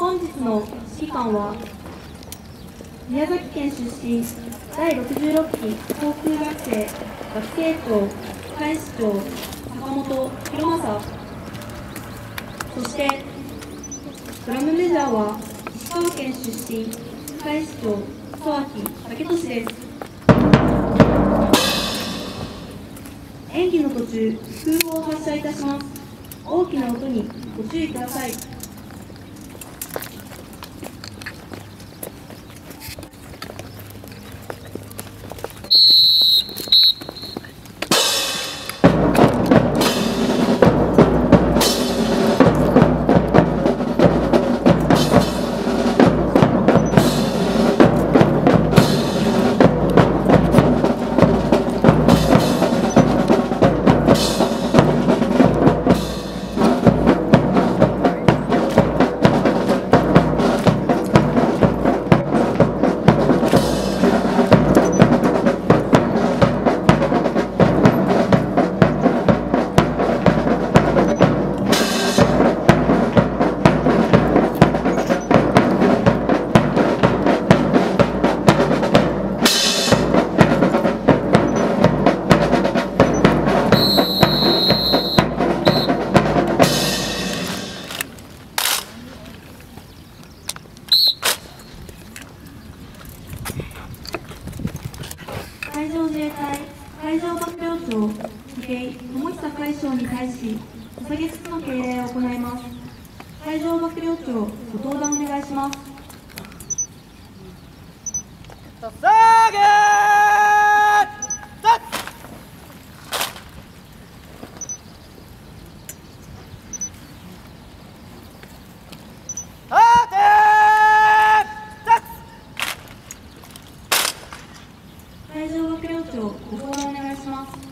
本日の指揮官は宮崎県出身第66期航空学生学生長海士長坂本博正、そしてドラムメジャーは石川県出身海士長曽脇武俊です。演技の途中、空砲を発射いたします。大きな音にご注意ください。海上自衛隊海上幕僚長池井智久海将に対し捧げつつの敬礼を行います。海上幕僚長、ご登壇お願いします。捧げ海上幕僚長、ご登壇お願いします。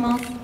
ます。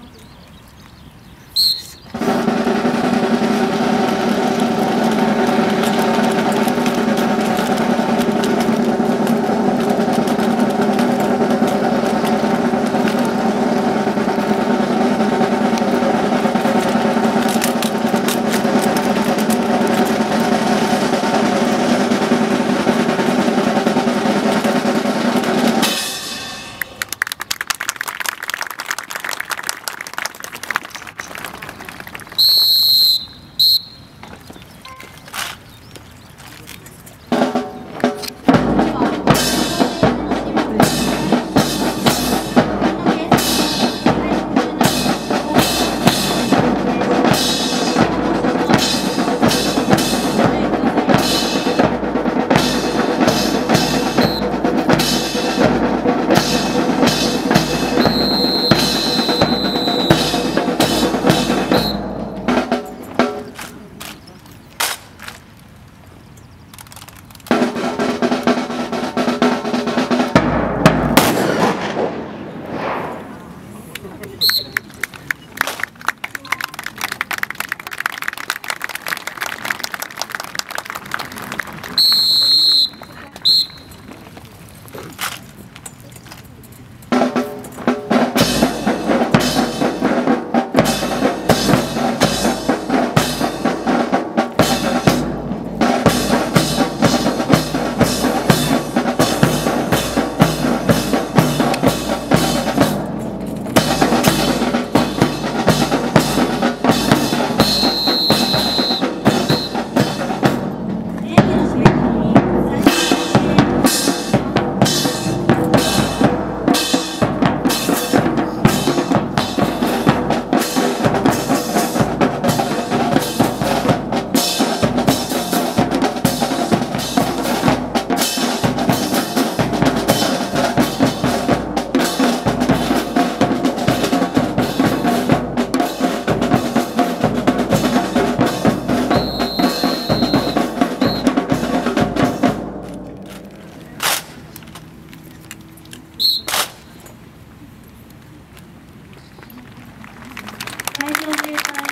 海上自衛隊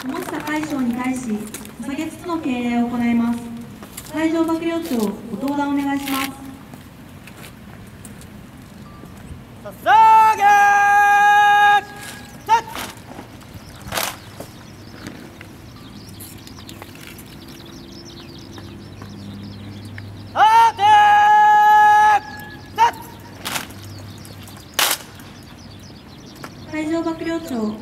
友下海将に対し射撃の敬礼を行います。海上幕僚長、ご登壇お願いします。捧げset海上幕僚長